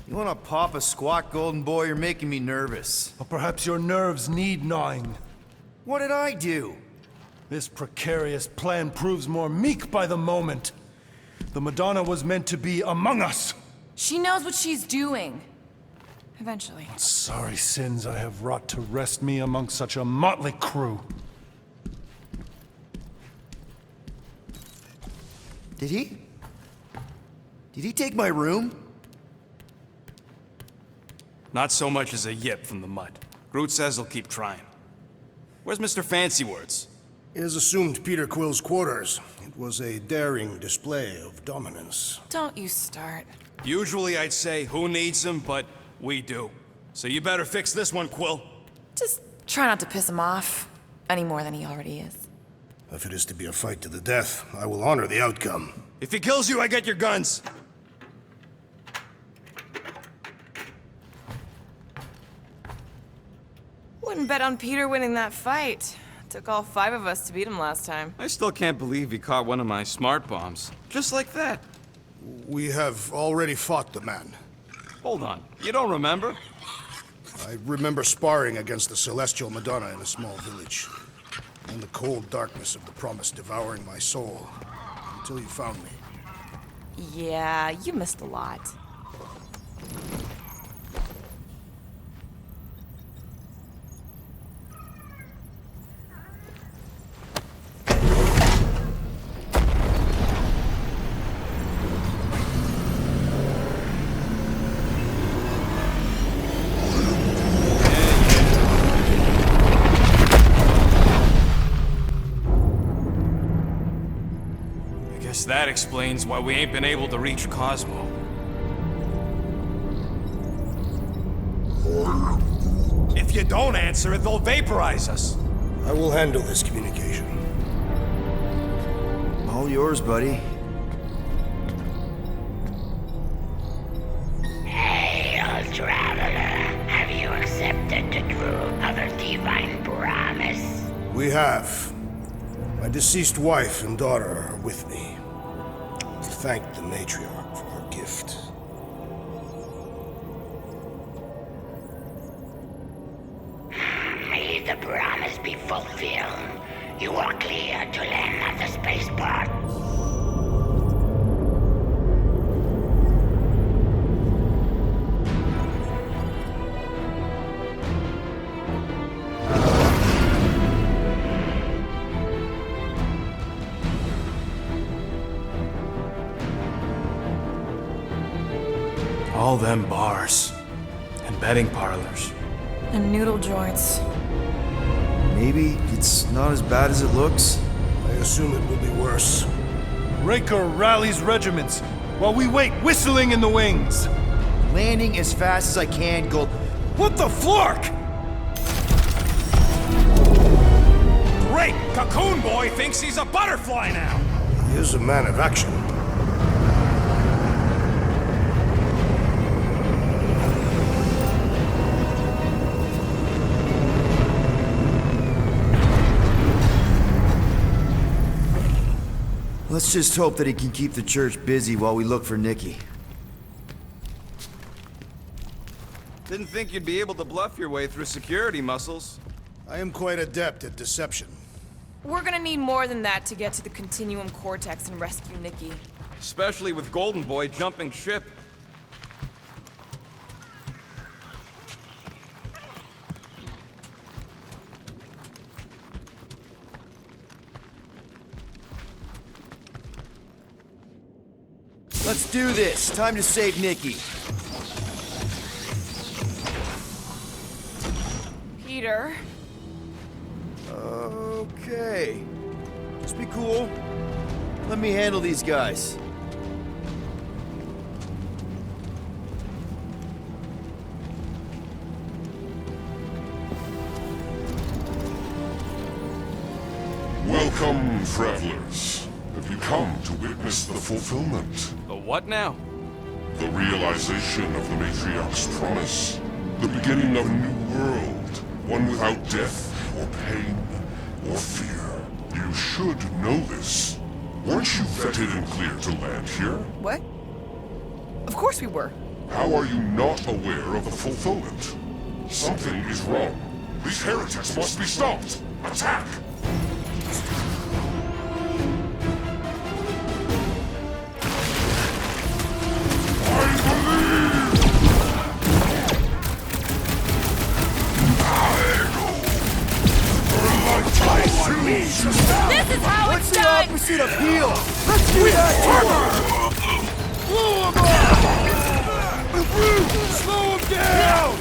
You wanna pop a squat, golden boy? You're making me nervous. Or perhaps your nerves need gnawing. What did I do? This precarious plan proves more meek by the moment. The Madonna was meant to be among us. She knows what she's doing. Eventually. Sorry sins I have wrought to wrest me among such a motley crew. Did he? Did he take my room? Not so much as a yip from the mud. Groot says he'll keep trying. Where's Mr. Fancy Words? It is assumed Peter Quill's quarters. It was a daring display of dominance. Don't you start. Usually I'd say, who needs him, but we do. So you better fix this one, Quill. Just try not to piss him off any more than he already is. If it is to be a fight to the death, I will honor the outcome. If he kills you, I get your guns. Wouldn't bet on Peter winning that fight. Took all 5 of us to beat him last time. I still can't believe he caught one of my smart bombs. Just like that. We have already fought the man. Hold on, you don't remember? I remember sparring against the Celestial Madonna in a small village. In the cold darkness of the promise devouring my soul. Until you found me. Yeah, you missed a lot. That explains why we ain't been able to reach Cosmo. If you don't answer it, they'll vaporize us. I will handle this communication. All yours, buddy. Hail, traveler. Have you accepted the truth of a divine promise? We have. My deceased wife and daughter are with me. To thank the matriarch for her gift. May the promise be fulfilled. You are clear to land at the spaceport. All them bars. And betting parlors. And noodle joints. Maybe it's not as bad as it looks. I assume it will be worse. Raker rallies regiments while we wait whistling in the wings. Landing as fast as I can, Gold. What the flark? Great! Cocoon Boy thinks he's a butterfly now! He is a man of action. Let's just hope that he can keep the church busy while we look for Nikki. Didn't think you'd be able to bluff your way through security muscles. I am quite adept at deception. We're gonna need more than that to get to the Continuum Cortex and rescue Nikki. Especially with Golden Boy jumping ship. Let's do this. Time to save Nikki. Peter? Okay. Just be cool. Let me handle these guys. Welcome, travelers. Have you come to witness the fulfillment? The what now? The realization of the Matriarch's promise. The beginning of a new world. One without death, or pain, or fear. You should know this. Weren't you vetted and cleared to land here? What? Of course we were. How are you not aware of the fulfillment? Something is wrong. These heretics must be stopped! Attack! This is how it's done! Opposite of heal! Let's do that! Blow him up! Slow him down!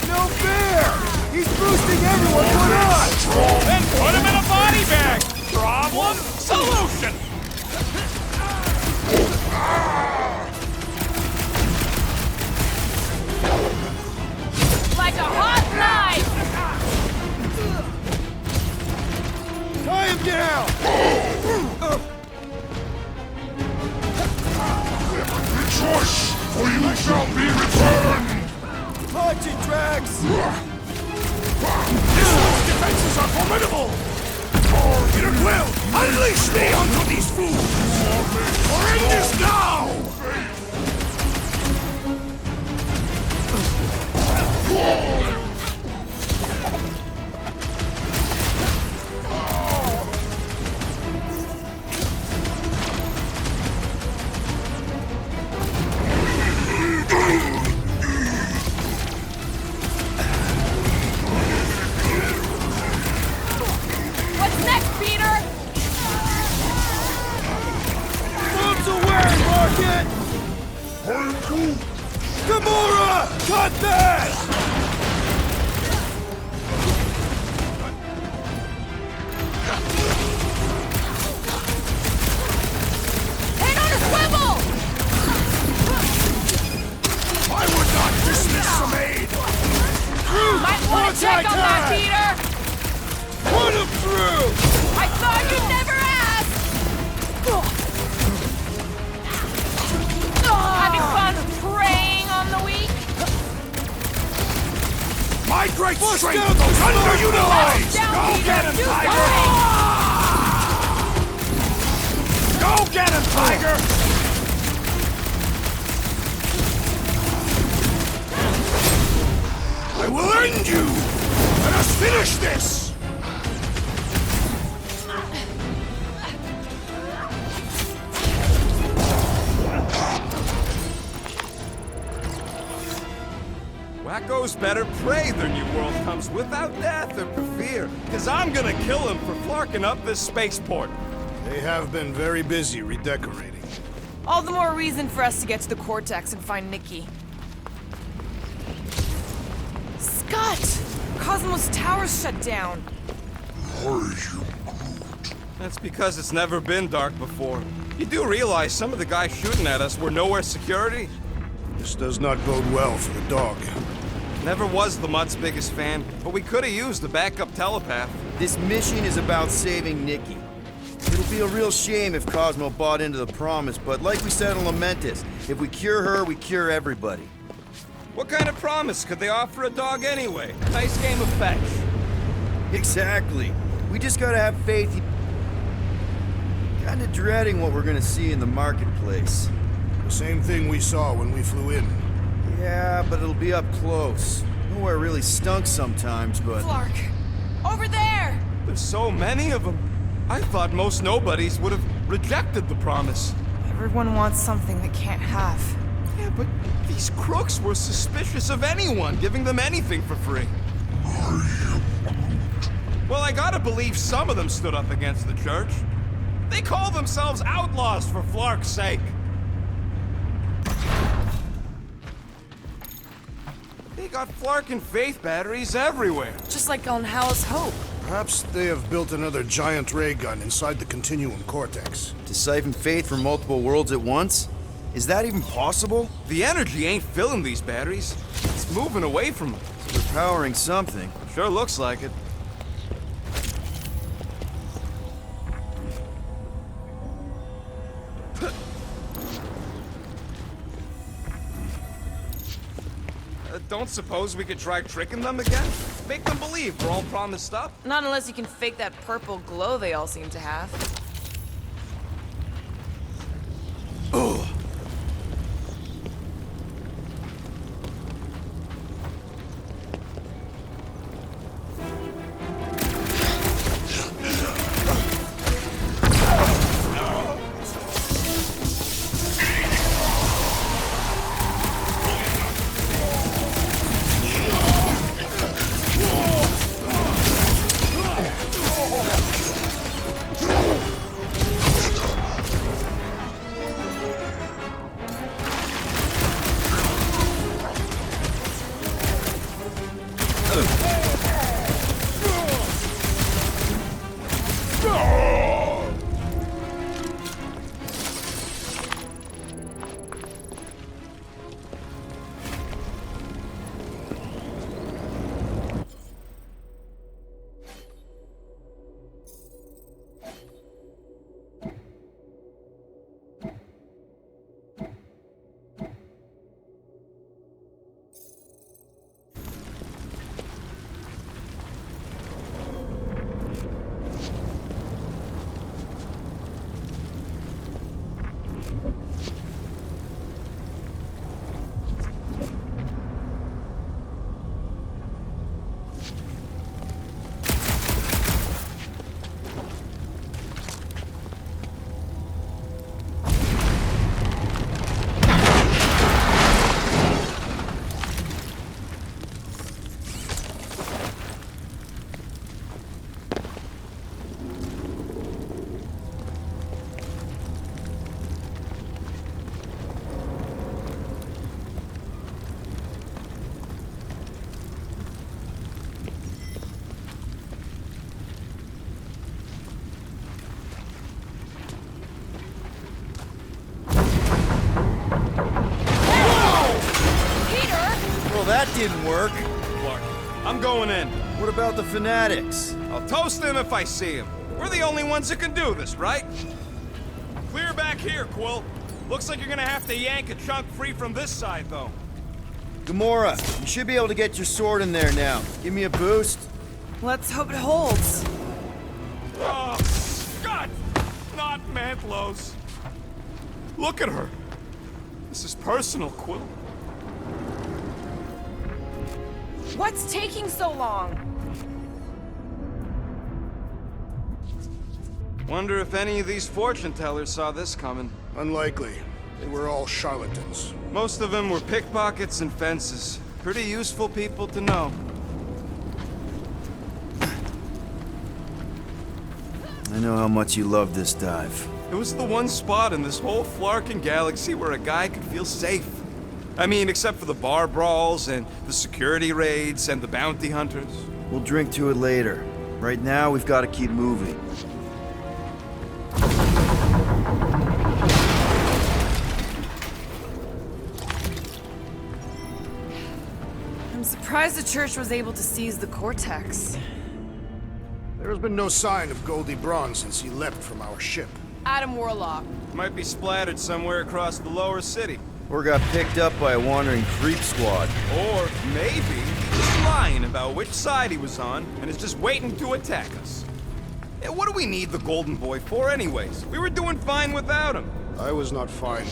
No fair! He's boosting everyone! What on? Then put him in a body bag! Problem? Solution! Like a hot knife! Tie him down! Rejoice, for you shall be returned! Punch it, Drax! This one's defenses are formidable! It will! Unleash me onto these fools! Or end this now! What's next, Peter? Bombs away, Rocket! Gamora! Cut that! Head on a swivel! I would not dismiss some aid! Might want to check on that, Peter! Put him through! I thought you'd never ask! Having fun preying on the weak? My great Push strength down goes the underutilized! Down, Go Peter, get him, do Tiger! Go get him, Tiger! I will end you! Let us finish this! Wacko's better pray their new world comes without death or fear, cause I'm gonna kill him for flarking up this spaceport. They have been very busy redecorating. All the more reason for us to get to the Cortex and find Nikki. Scott! Cosmos Tower's shut down. That's because it's never been dark before. You do realize some of the guys shooting at us were nowhere security? This does not bode well for the dog. Never was the Mutt's biggest fan, but we could have used a backup telepath. This mission is about saving Nikki. It'll be a real shame if Cosmo bought into the promise, but like we said on Lamentus, if we cure her, we cure everybody. What kind of promise could they offer a dog anyway? Nice game of fetch. Exactly. We just gotta have faith. Kinda dreading what we're gonna see in the marketplace. The same thing we saw when we flew in. Yeah, but it'll be up close. Nowhere really stunk sometimes, but... Flark! Over there! There's so many of them. I thought most nobodies would have rejected the promise. Everyone wants something they can't have. Yeah, but these crooks were suspicious of anyone giving them anything for free. Well, I gotta believe some of them stood up against the church. They call themselves outlaws for Flark's sake. They got Flark and Faith batteries everywhere. Just like on Hal's Hope. Perhaps they have built another giant ray gun inside the Continuum Cortex. To siphon faith from multiple worlds at once? Is that even possible? The energy ain't filling these batteries. It's moving away from them. They're powering something. Sure looks like it. don't suppose we could try tricking them again? Make them believe we're all promised up? Not unless you can fake that purple glow they all seem to have. That didn't work. Clark, I'm going in. What about the fanatics? I'll toast them if I see them. We're the only ones that can do this, right? Clear back here, Quill. Looks like you're gonna have to yank a chunk free from this side, though. Gamora, you should be able to get your sword in there now. Give me a boost. Let's hope it holds. Oh, God! Not Mantlos. Look at her. This is personal, Quill. What's taking so long? Wonder if any of these fortune tellers saw this coming. Unlikely. They were all charlatans. Most of them were pickpockets and fences. Pretty useful people to know. I know how much you love this dive. It was the one spot in this whole Flarkin galaxy where a guy could feel safe. I mean, except for the bar brawls and the security raids and the bounty hunters. We'll drink to it later. Right now, we've got to keep moving. I'm surprised the church was able to seize the Cortex. There has been no sign of Goldie Braun since he left from our ship. Adam Warlock. Might be splattered somewhere across the lower city. Or got picked up by a wandering creep squad. Or maybe he was lying about which side he was on and is just waiting to attack us. Yeah, what do we need the Golden Boy for anyways? We were doing fine without him. I was not fine.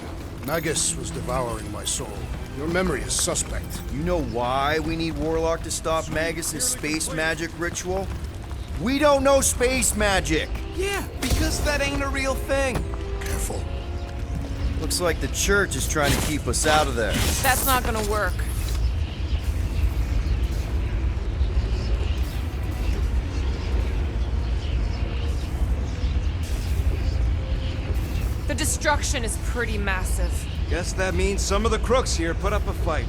Nagus was devouring my soul. Your memory is suspect. You know why we need Warlock to stop Magus's space magic ritual? We don't know space magic! Yeah, because that ain't a real thing. Careful. Looks like the church is trying to keep us out of there. That's not gonna work. The destruction is pretty massive. Guess that means some of the crooks here put up a fight.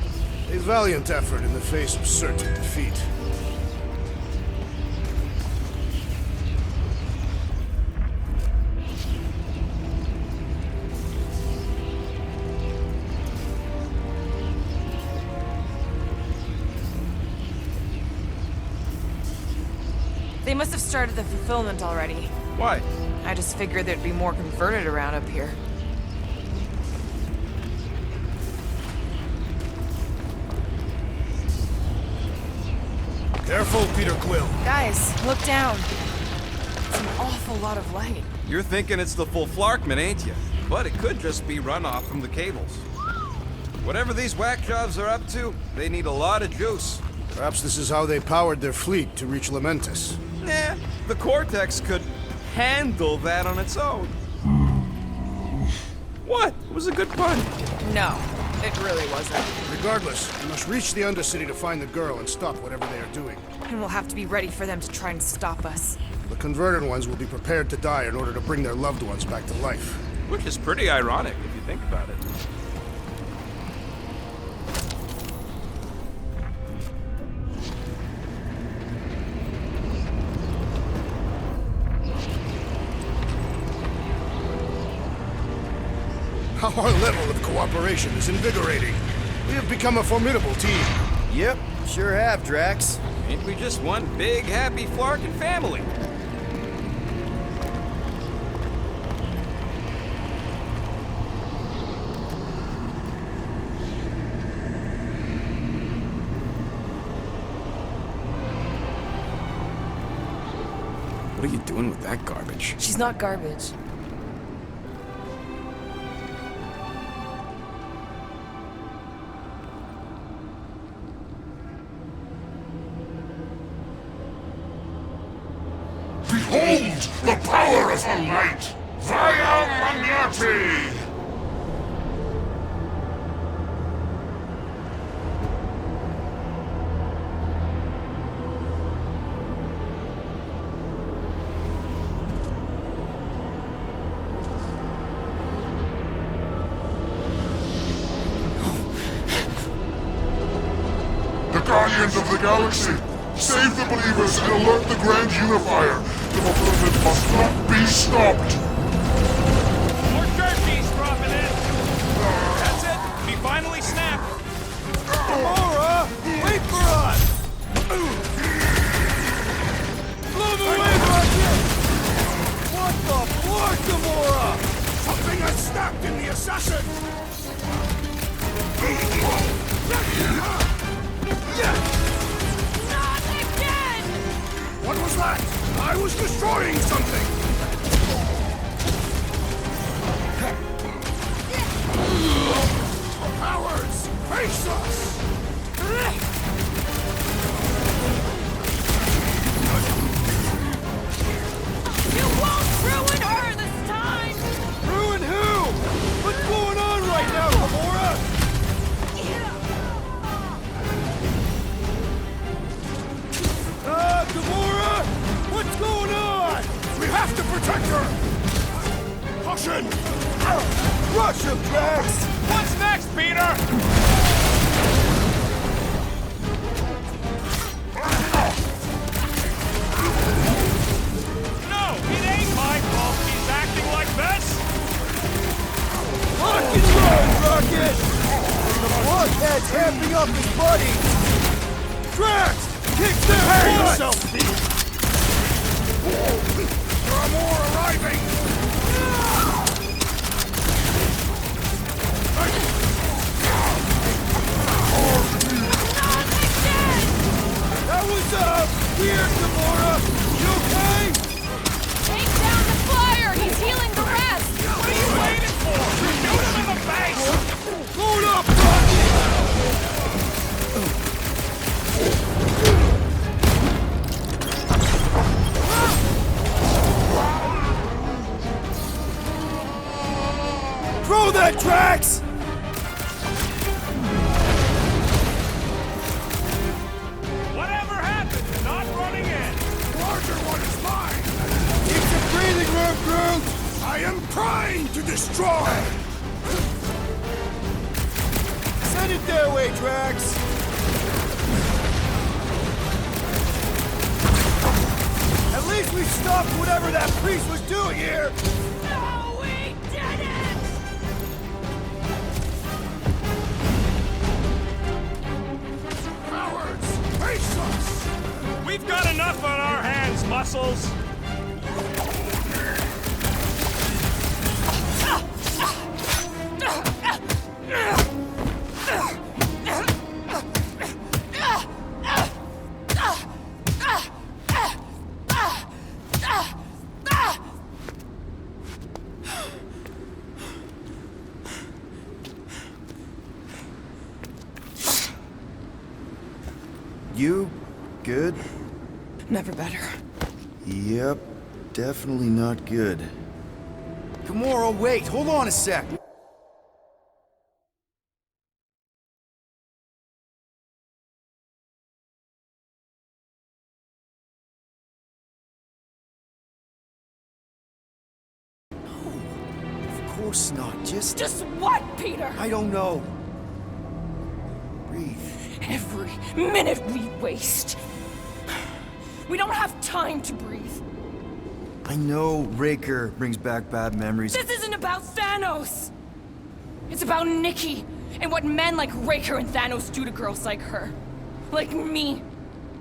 A valiant effort in the face of certain defeat. They must have started the fulfillment already. Why? I just figured there'd be more converted around up here. Careful, Peter Quill. Guys, look down. It's an awful lot of light. You're thinking it's the full Flarkman, ain't you? But it could just be runoff from the cables. Whatever these whack jobs are up to, they need a lot of juice. Perhaps this is how they powered their fleet to reach Lamentis. Nah, the Cortex could handle that on its own. What? It was a good pun. No, it really wasn't. Regardless, we must reach the Undercity to find the girl and stop whatever they are doing. And we'll have to be ready for them to try and stop us. The converted ones will be prepared to die in order to bring their loved ones back to life. Which is pretty ironic if you think about it. Our level of cooperation is invigorating. We have become a formidable team. Yep, sure have, Drax. Ain't we just one big, happy Flarkin family? What are you doing with that garbage? She's not garbage. Behold the power of the light! Via Magnati! The Guardians of the Galaxy! Save the believers and alert the Grand Unifier! The fulfillment must not be stopped! More turkeys dropping in. That's it. We finally snapped. Gamora! Wait for us! Blow them away, Rocket! What the fuck, Gamora? Something has snapped in the assassin. Not again! What was that? I was destroying something. Cowards, face us! You won't ruin her this time! Ruin who? What's going on right now, Gamora? Gamora? What's going on? We have to protect her. Caution! Rush him, Drax! What's next, Peter? No, it ain't my fault he's acting like this. Lock and run, Rocket! The blockhead's amping up his buddy! Drax! Kick their butt! There are more arriving. That was, weird, Gamora! You okay? Take down the flyer! He's healing the rest! What are you waiting for? Shoot him in the face! Load up, Rocket! Throw that, Drax! Whatever happened to not running in? Larger one is mine! Keep the breathing room, Groot! I am trying to destroy! Send it their way, Drax! At least we stopped whatever that priest was doing here! No, we didn't! Cowards! Face us! We've got enough on our hands, Muscles! You? Good? Never better. Yep, definitely not good. Gamora, wait! Hold on a sec! Of course not, just... Just what, Peter? I don't know. Breathe. Every minute we waste. We don't have time to breathe. I know Raker brings back bad memories. This isn't about Thanos! It's about Nikki, and what men like Raker and Thanos do to girls like her. Like me.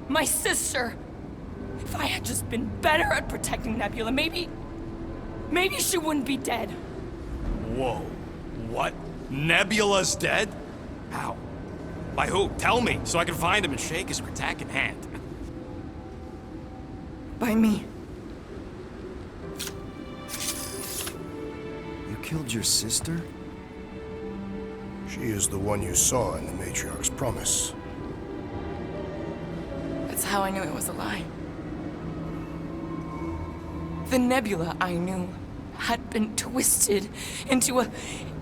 My sister. If I had just been better at protecting Nebula, maybe she wouldn't be dead. Whoa. What? Nebula's dead? How? By who? Tell me, so I can find him and shake his Kratak in hand. By me. You killed your sister? She is the one you saw in the Matriarch's promise. That's how I knew it was a lie. The Nebula I knew had been twisted into a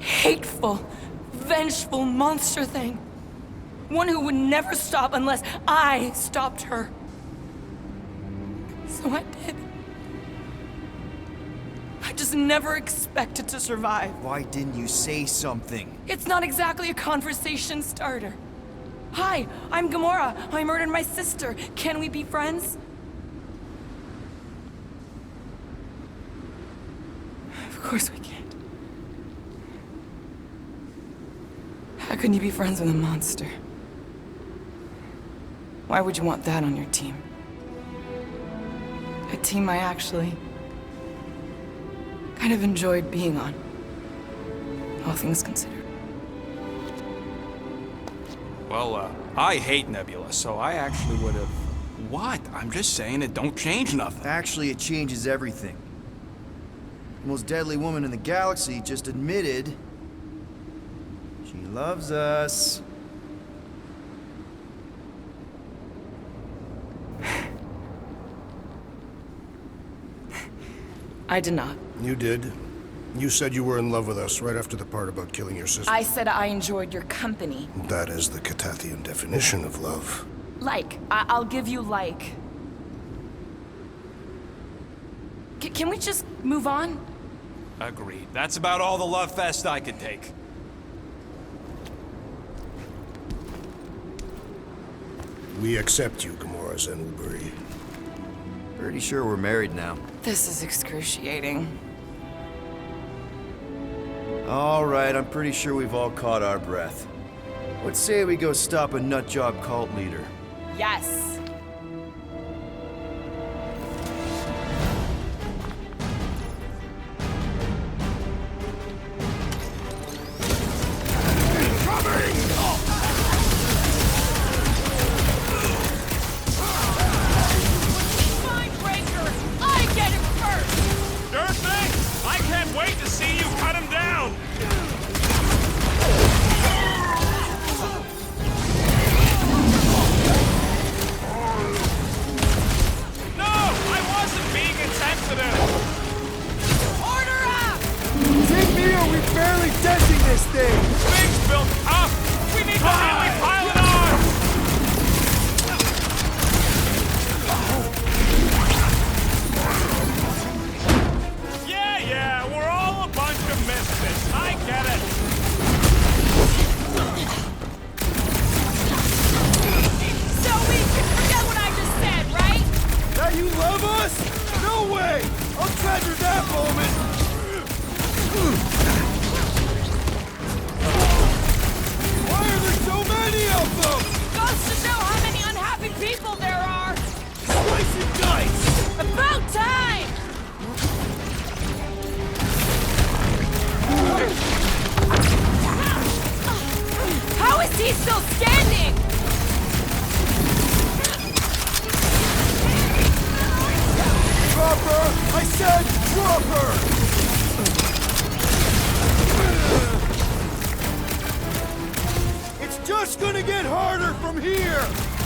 hateful, vengeful monster thing. One who would never stop unless I stopped her. So I did. I just never expected to survive. Why didn't you say something? It's not exactly a conversation starter. Hi, I'm Gamora. I murdered my sister. Can we be friends? Of course we can't. How can you be friends with a monster? Why would you want that on your team? A team I actually kind of enjoyed being on, all things considered. Well, I hate Nebula, so I actually would have... What? I'm just saying it don't change nothing. Actually, it changes everything. The most deadly woman in the galaxy just admitted she loves us. I did not. You did. You said you were in love with us right after the part about killing your sister. I said I enjoyed your company. That is the Catathian definition of love. Like. I'll give you like. Can we just move on? Agreed. That's about all the love fest I could take. We accept you, Gamora Zenwuburi. Pretty sure we're married now. This is excruciating. All right, I'm pretty sure we've all caught our breath. What say we go stop a nutjob cult leader? Yes.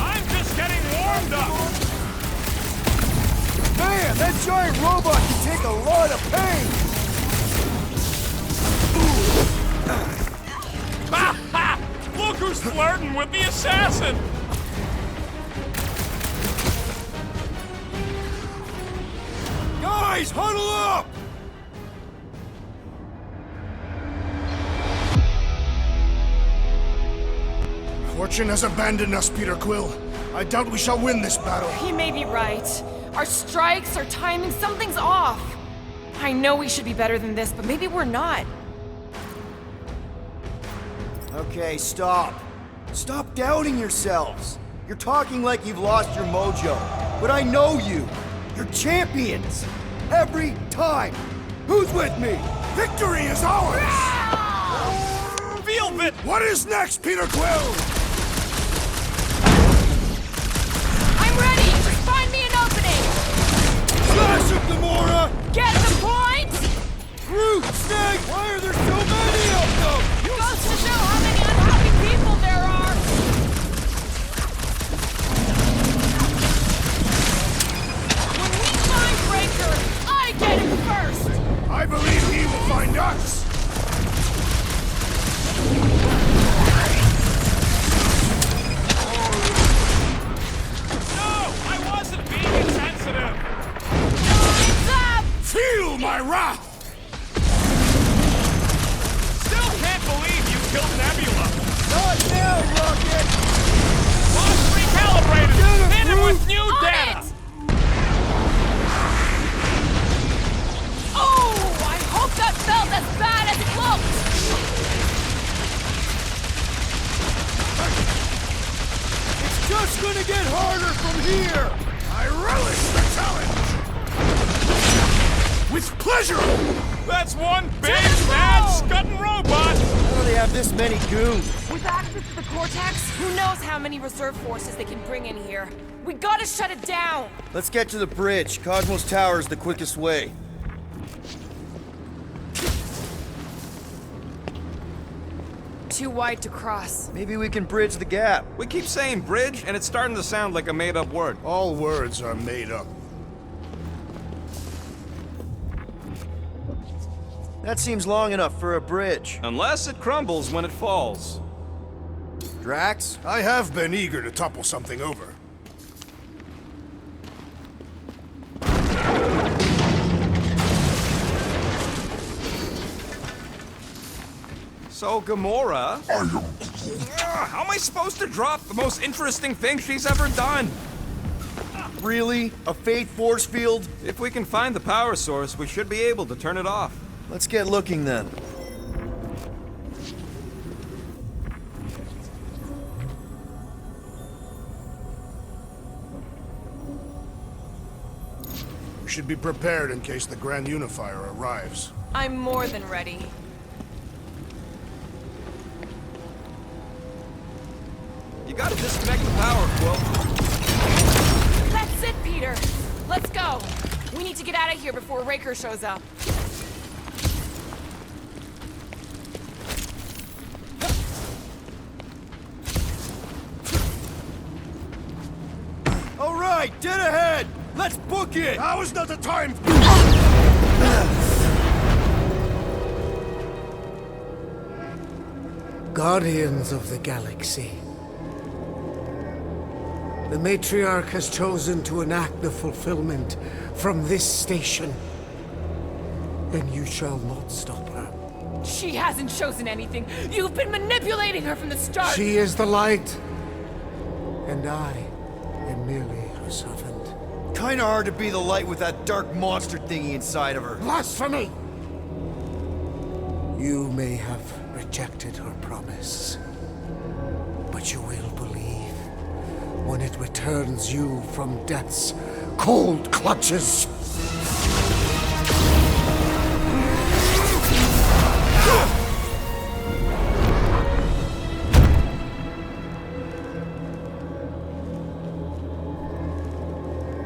I'm just getting warmed up! Man, that giant robot can take a lot of pain! Ha ha! Look who's flirting with the assassin! Guys, huddle up! Fortune has abandoned us, Peter Quill. I doubt we shall win this battle. He may be right. Our strikes, our timing, something's off. I know we should be better than this, but maybe we're not. Okay, stop. Stop doubting yourselves. You're talking like you've lost your mojo. But I know you. You're champions. Every time. Who's with me? Victory is ours! Feel it! What is next, Peter Quill? I'm ready! Just find me an opening! Smash it, Gamora! Get the point? Groot, Snake, why are there so many of them? Goes to show how many unhappy people there are! When we find Breaker, I get him first! I believe he will find us! No! I wasn't being insensitive! Time's up! Feel my wrath! Still can't believe you killed Nebula! Not now, Rocket! Launch recalibrated! Hit him with new On data! it! Oh! I hope that felt as bad as it looked! It's just gonna get harder from here! I relish the challenge! With pleasure! That's one big, the bad, ball! scudding robot! How do they have this many goons? With access to the Cortex, who knows how many reserve forces they can bring in here. We gotta shut it down! Let's get to the bridge. Cosmos Tower is the quickest way. Too wide to cross. Maybe we can bridge the gap. We keep saying bridge, and it's starting to sound like a made-up word. All words are made up. That seems long enough for a bridge. Unless it crumbles when it falls. Drax? I have been eager to topple something over. So, Gamora... How am I supposed to drop the most interesting thing she's ever done? Really? A Faith force field? If we can find the power source, we should be able to turn it off. Let's get looking then. We should be prepared in case the Grand Unifier arrives. I'm more than ready. You gotta disconnect the power, Quill. That's it, Peter! Let's go! We need to get out of here before Raker shows up. All right, dead ahead! Let's book it! Now is not the time! Guardians of the Galaxy. The Matriarch has chosen to enact the fulfillment from this station. And you shall not stop her. She hasn't chosen anything. You've been manipulating her from the start. She is the light. And I am merely her servant. Kinda hard to be the light with that dark monster thingy inside of her. Blasphemy! You may have rejected her promise, but you will believe when it returns you from death's cold clutches.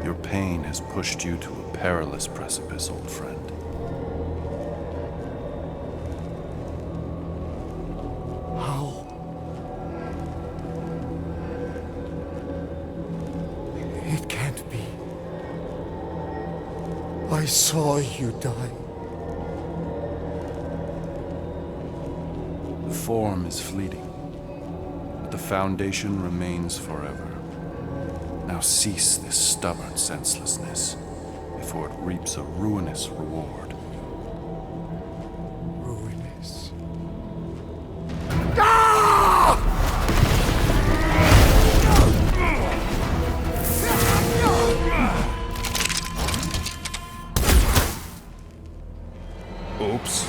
Your pain has pushed you to a perilous precipice, old friend. How? I saw you die. The form is fleeting, but the foundation remains forever. Now cease this stubborn senselessness, before it reaps a ruinous reward. Ruinous. Oops.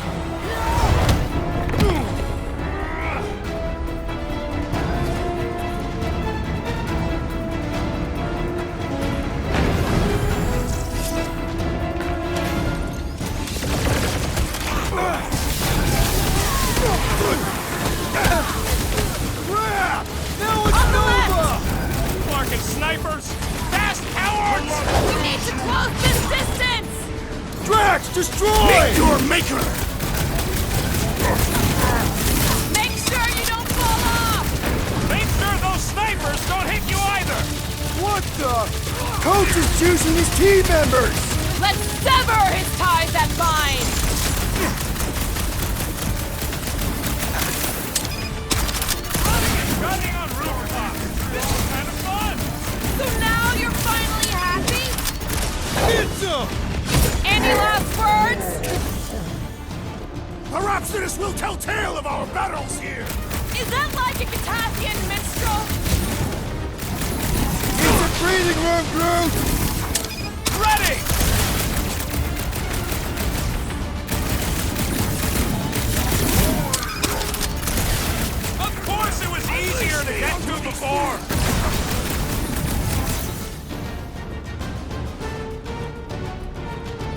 Snipers! Fast cowards! We need to close this distance! Drax, destroy! Meet your maker! Make sure you don't fall off! Make sure those snipers don't hit you either! What the? Coach is choosing his team members! Let's sever his ties that bind! Running on rooftops! This is kind of fun! So now you're finally happy? Pizza! Any last words? Perhaps this will tell tale of our battles here! Is that like a Catassian minstrel? It's a breathing room, Groot! Ready! Of course it was easier to get to before!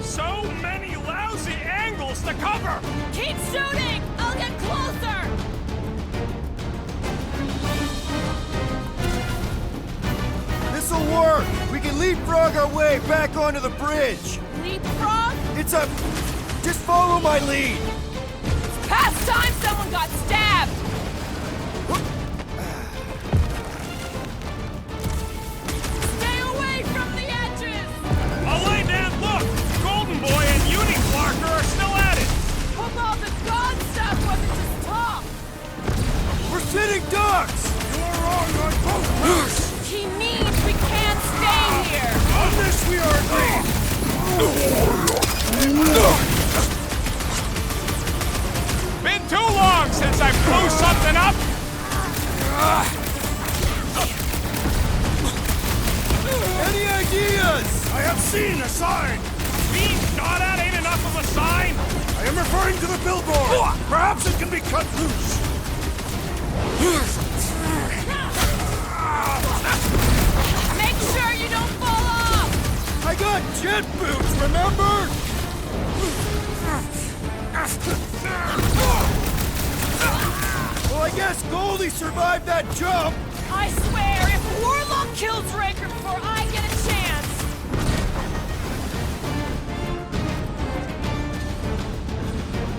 So many lousy angles to cover! Keep shooting! I'll get closer! This'll work! We can leapfrog our way back onto the bridge! Leapfrog? It's a... Just follow my lead! Past time someone got stabbed! Stay away from the edges! Away, Dan, look! Golden Boy and Uniflarker are still at it! Hope all the god stuff wasn't just talk! We're sitting ducks! You are wrong on both counts! He means we can't stay here! On this we are agreed! Been too long since I blew something up! Any ideas? I have seen a sign! Being shot at ain't enough of a sign! I am referring to the billboard! Perhaps it can be cut loose! Make sure you don't fall off! I got jet boots, remember? Well, I guess Goldie survived that jump! I swear, if Warlock kills Raker before I get a chance...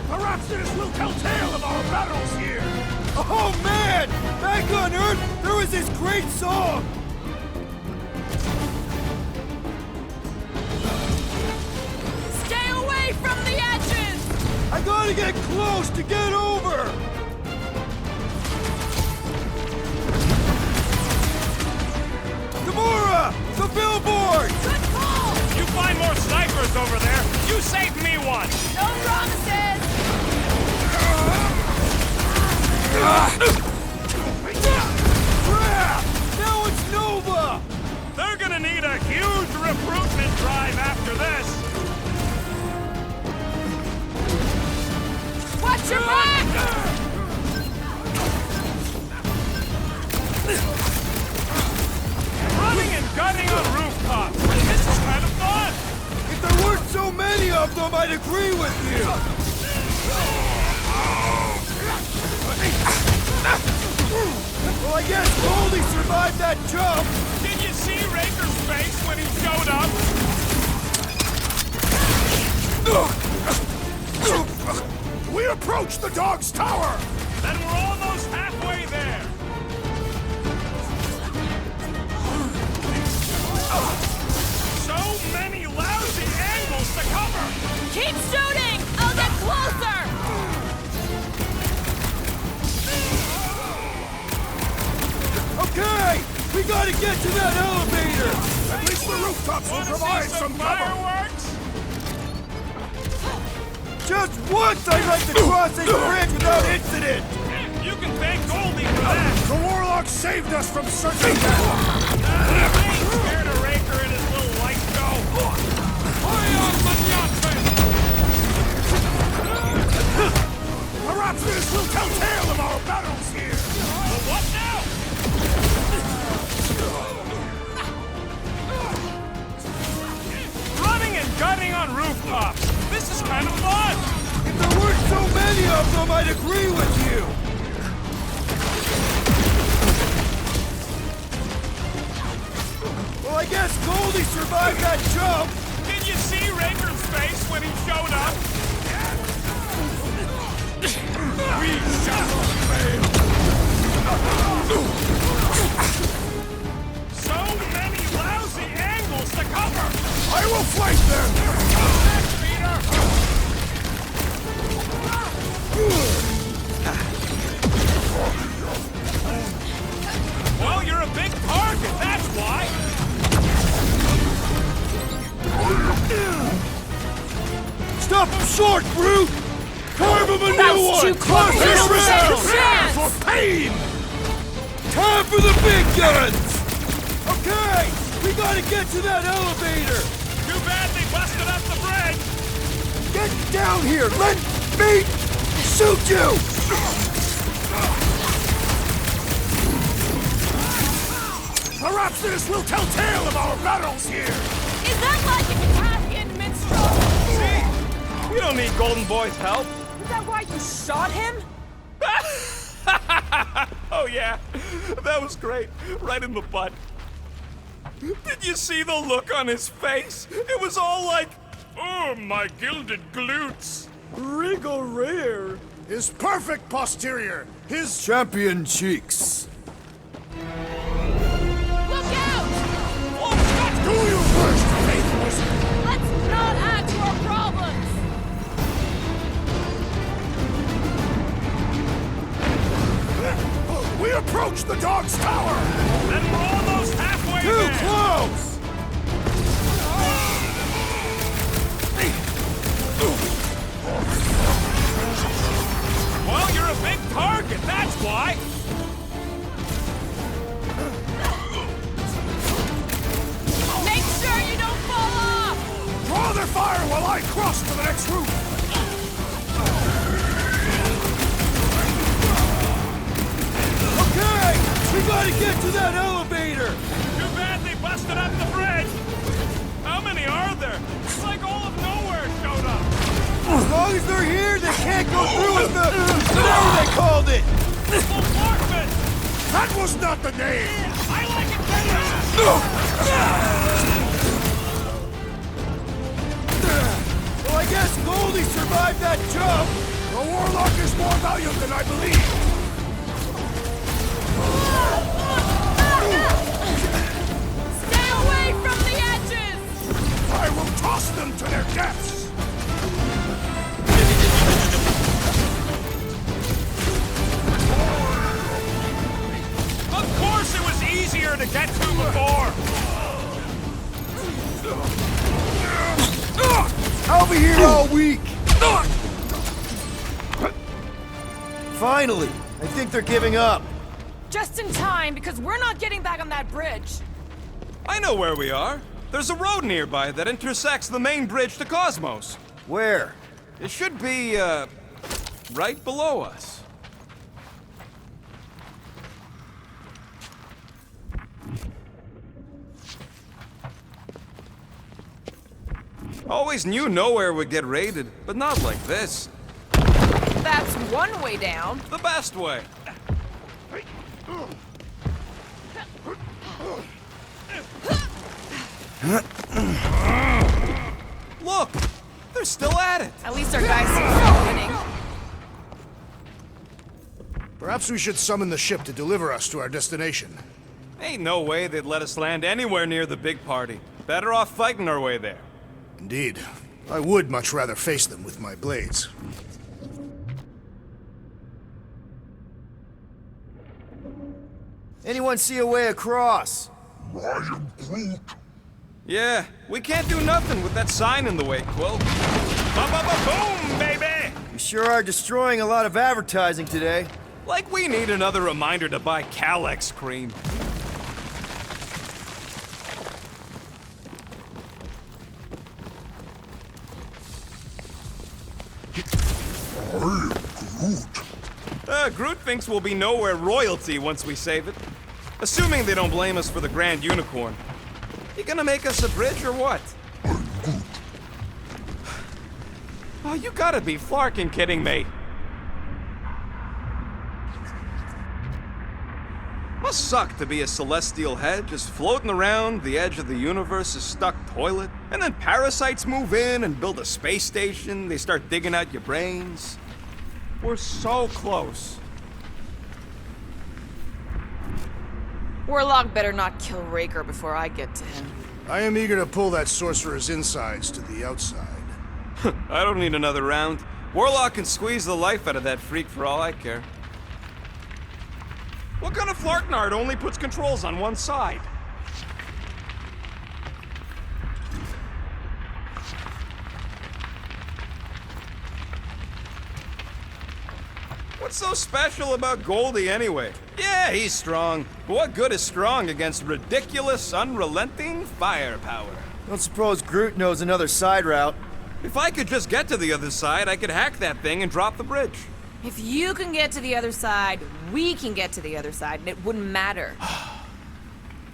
Perhaps this will tell tale of our battles here! Oh man! Back on Earth, there was this great song! Stay away from the edges! I gotta get close to get over! Gamora! The billboard! Good call! You find more snipers over there, you save me one! No promises! Crap! Now it's Nova! They're gonna need a huge recruitment drive after this! Watch your back! Running and gunning on rooftops! This is kind of fun! If there weren't so many of them, I'd agree with you! Well, I guess Goldie survived that jump! Did you see Raker's face when he showed up? We approach the dog's tower! Then we're almost halfway there! So many lousy angles to cover! Keep shooting! I'll get closer! Okay! We gotta get to that elevator! At least the rooftops will provide some cover! Just once I'd like to cross this bridge without incident! You can thank Goldie for that! The Warlock saved us from searching that! Ain't scared of Raker and his little light show! Perhaps this will tell tale of our battles here! Well, what now? Running and gunning on rooftops! This is kind of fun! If there weren't so many of them, I'd agree with you! Well, I guess Goldie survived that jump! Did you see Raker's face when he showed up? We shall fail! So many lousy angles to cover! I will flank them! Next, Peter! Well, you're a big target, that's why! Stop him short, brute! Carve him a new That's one! too close! Prepare for pain! Time for the big guns! Okay! We gotta get to that elevator! Too bad they busted up the bridge! Get down here! Let me shoot you! Perhaps this will tell tale of our battles here! Is that like a Italian minstrel? See? We don't need Golden Boy's help. Is that why you shot him? Oh yeah, that was great. Right in the butt. Did you see the look on his face? It was all like, oh, my gilded glutes. Regal rear! His perfect posterior! His Champion cheeks! Look out! Do you first, faith wizard? Let's not add to our problems! We approach the dog's tower! And we're almost halfway Too there! close! Well, you're a big target, that's why! Make sure you don't fall off! Draw their fire while I cross to the next roof! Okay! We gotta get to that elevator! Too bad they busted up the bridge! How many are there? It's like all of Knowhere showed up! As long as they're here, they can't go through with the... whatever they called it! Bombardment! That was not the name! I like it better! Well, I guess Goldie survived that jump! The Warlock is more valiant than I believe! Stay away from the edges! I will toss them to their deaths! Of course it was easier to get to before! I'll be here all week! Finally! I think they're giving up. Just in time, because we're not getting back on that bridge. I know where we are. There's a road nearby that intersects the main bridge to Cosmos. Where? It should be, right below us. Always knew Knowhere would get raided, but not like this. That's one way down. The best way. Look! They're still at it! At least our guys seem to be winning. Perhaps we should summon the ship to deliver us to our destination. Ain't no way they'd let us land anywhere near the big party. Better off fighting our way there. Indeed. I would much rather face them with my blades. Anyone see a way across? I am Groot. Yeah, we can't do nothing with that sign in the way, Quill. Ba-ba-ba-boom, baby! You sure are destroying a lot of advertising today. Like we need another reminder to buy Calex cream. I am Groot. Groot thinks we'll be nowhere royalty once we save it. Assuming they don't blame us for the Grand Unicorn. You gonna make us a bridge or what? I'm Groot. Oh, you gotta be flarking kidding me. Must suck to be a celestial head just floating around the edge of the universe's stuck toilet. And then parasites move in and build a space station. They start digging out your brains. We're so close. Warlock better not kill Raker before I get to him. I am eager to pull that sorcerer's insides to the outside. I don't need another round. Warlock can squeeze the life out of that freak for all I care. What kind of Flarknard only puts controls on one side? What's so special about Goldie anyway? Yeah, he's strong. But what good is strong against ridiculous, unrelenting firepower? Don't suppose Groot knows another side route. If I could just get to the other side, I could hack that thing and drop the bridge. If you can get to the other side, we can get to the other side, and it wouldn't matter.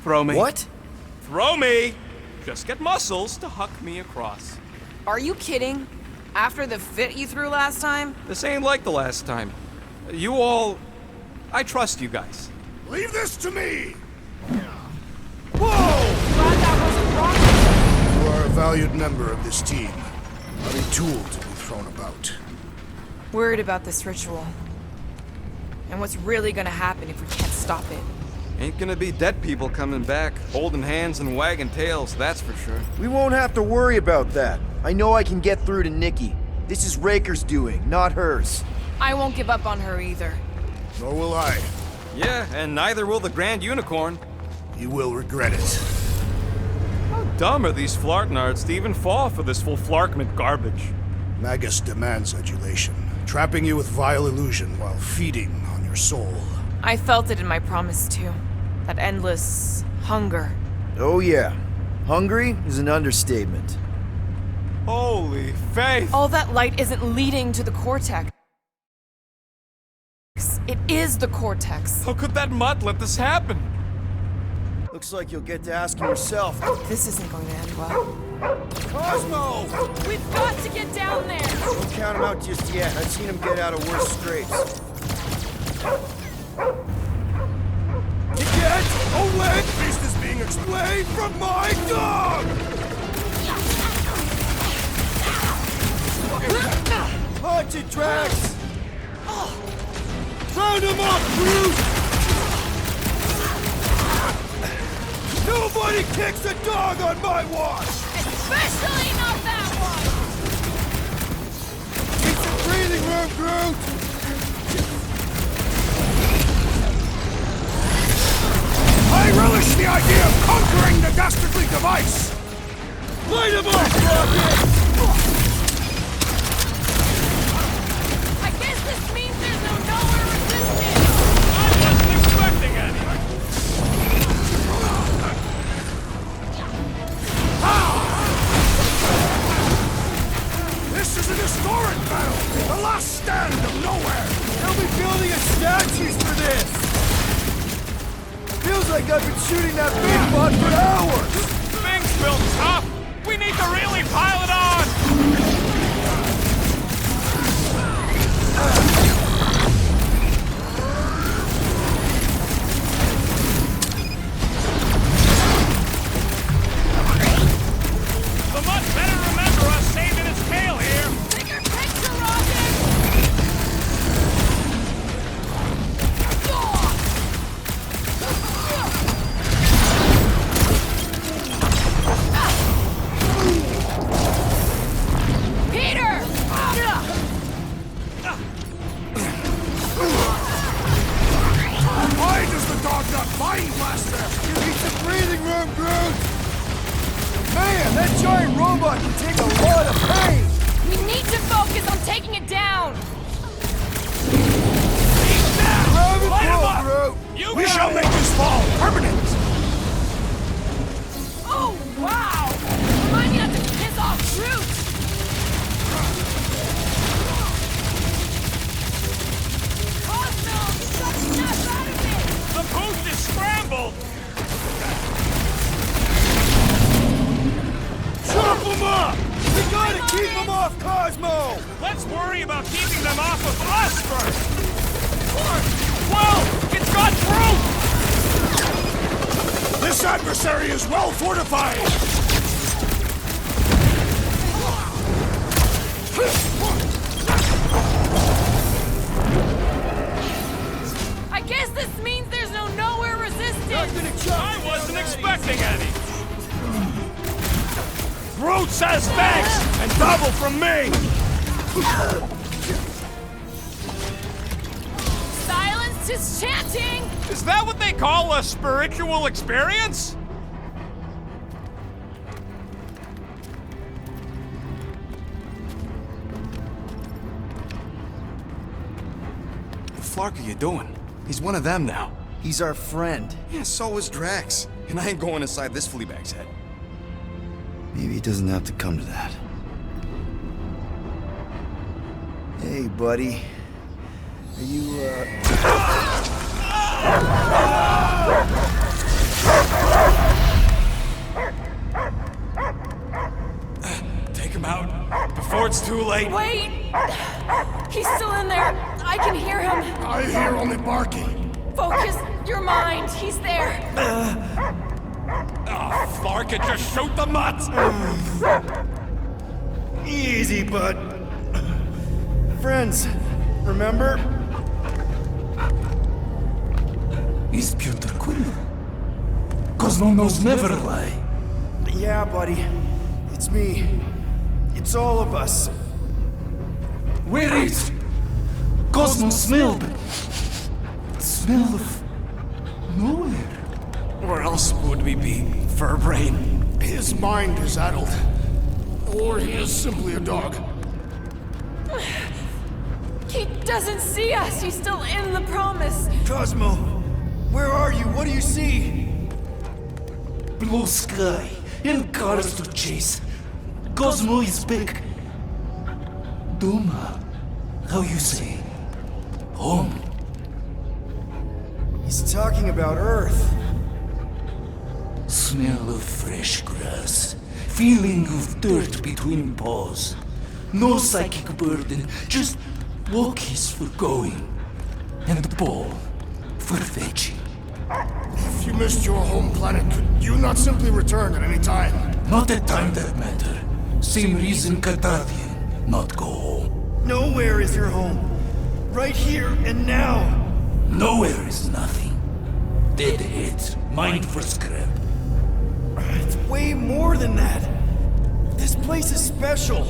Throw me. What? Throw me! Just get muscles to huck me across. Are you kidding? After the fit you threw last time? This ain't like the last time. You all... I trust you guys. Leave this to me! Whoa! Glad that wasn't wrong. You are a valued member of this team. Not a tool to be thrown about. Worried about this ritual. And what's really gonna happen if we can't stop it. Ain't gonna be dead people coming back, holding hands and wagging tails, that's for sure. We won't have to worry about that. I know I can get through to Nikki. This is Raker's doing, not hers. I won't give up on her either. Nor will I. Yeah, and neither will the Grand Unicorn. You will regret it. How dumb are these Flarknards to even fall for this full Flarkment garbage? Magus demands adulation, trapping you with vile illusion while feeding on your soul. I felt it in my promise too. That endless hunger. Oh yeah. Hungry is an understatement. Holy faith! All that light isn't leading to the cortex. It is the cortex. How could that mutt let this happen? Looks like you'll get to asking yourself. This isn't going to end well. Cosmo! We've got to get down there! Don't count him out just yet. I've seen him get out of worse scrapes. You get a leg feast is being explained from my dog! Punch it, Drax! Round him up, Groot! Nobody kicks a dog on my watch! Especially not that one! Keep some breathing room, Groot! I relish the idea of conquering the dastardly device! Light him up, Rocket! I guess this means there's no nowhere resistance! I wasn't expecting any! This is an historic battle! The last stand of Nowhere! They'll be building a statues for this! Feels like I've been shooting that big butt for hours! Thing's built tough! We need to really pile it on! The mutt better remember us saving its tail here! Bigger picture, Rocket! Cosmo! Let's worry about keeping them off of us first! Whoa! It's got through! This adversary is well fortified! I guess this means there's no nowhere resistance! I wasn't expecting any! Brute says thanks! And double from me! Silence is chanting! Is that what they call a spiritual experience? What the fuck are you doing? He's one of them now. He's our friend. Yeah, so is Drax. And I ain't going inside this fleabag's head. Maybe it doesn't have to come to that. Hey, buddy. Are you, Take him out before it's too late. Wait! He's still in there. I can hear him. I hear only barking. Focus your mind. He's there. Oh, Flark, it just shoot the nuts! easy, bud. Friends, remember? He's Peter Quill. Cosmo knows never lie. Yeah, buddy. It's me. It's all of us. Where is Cosmo smelled? Smell of nowhere. Where else would we be, Furbrain? His mind is addled. Or he is simply a dog. He doesn't see us. He's still in the promise. Cosmo, where are you? What do you see? Blue sky and cars to chase. Cosmo is back. Duma, how you say? Home. He's talking about Earth. Smell of fresh grass. Feeling of dirt between paws. No psychic burden, just walkies for going. And the ball for fetching. If you missed your home planet, could you not simply return at any time? Not a time that matter. Same reason Carthathian, not go home. Nowhere is your home. Right here and now. Nowhere is nothing. Dead heads, mind for scrap. It's way more than that. This place is special.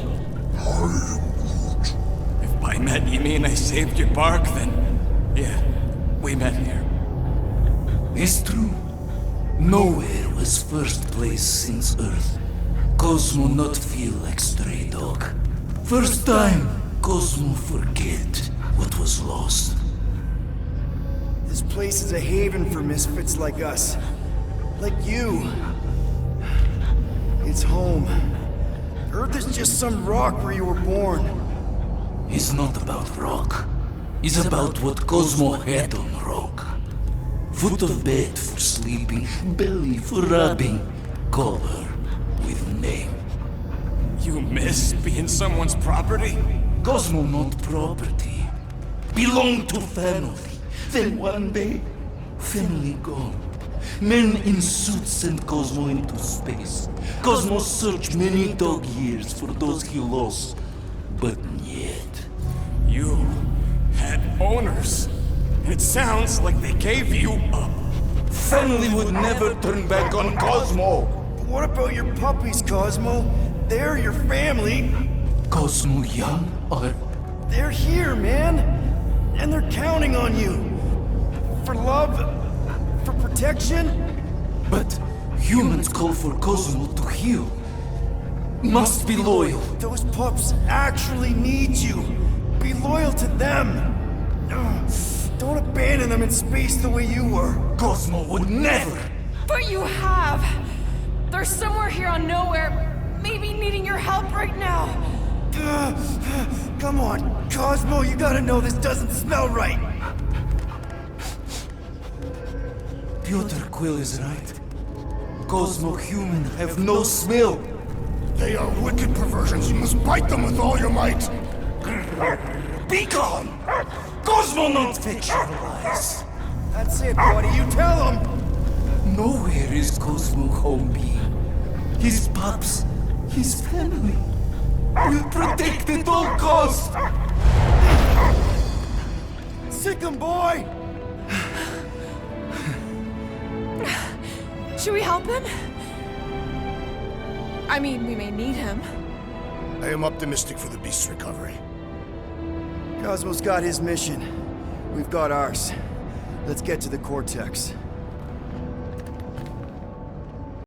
If by met you mean I saved your bark, then yeah, we met here. It's true. Nowhere was first place since Earth. Cosmo not feel like stray dog. First time, Cosmo forget what was lost. This place is a haven for misfits like us. Like you. It's home. Earth is just some rock where you were born. It's not about rock. It's about what Cosmo had on rock. Foot of bed for sleeping, belly for rubbing, color with name. You miss being someone's property? Cosmo not property. Belong to family. Then one day, family gone. Men in suits sent Cosmo into space. Cosmo searched many dog years for those he lost, but yet. You had owners. It sounds like they gave you up. Family would never turn back on Cosmo. What about your puppies, Cosmo? They're your family. Cosmo young or... They're here, man. And they're counting on you. For love, for protection. But humans call for Cosmo to heal. Must be loyal. Those pups actually need you. Be loyal to them. Don't abandon them in space the way you were. Cosmo would never. But you have. They're somewhere here on Nowhere, maybe needing your help right now. Come on, Cosmo, you gotta know this doesn't smell right. Peter Quill is right. Cosmo human have no smell. They are wicked perversions. You must bite them with all your might. Be gone! Cosmo not fetch your lies. That's it, buddy. You tell him. Nowhere is Cosmo home be. His pups, his family, will protect at all costs. Sick him, boy! Should we help him? I mean, we may need him. I am optimistic for the beast's recovery. Cosmo's got his mission. We've got ours. Let's get to the Cortex.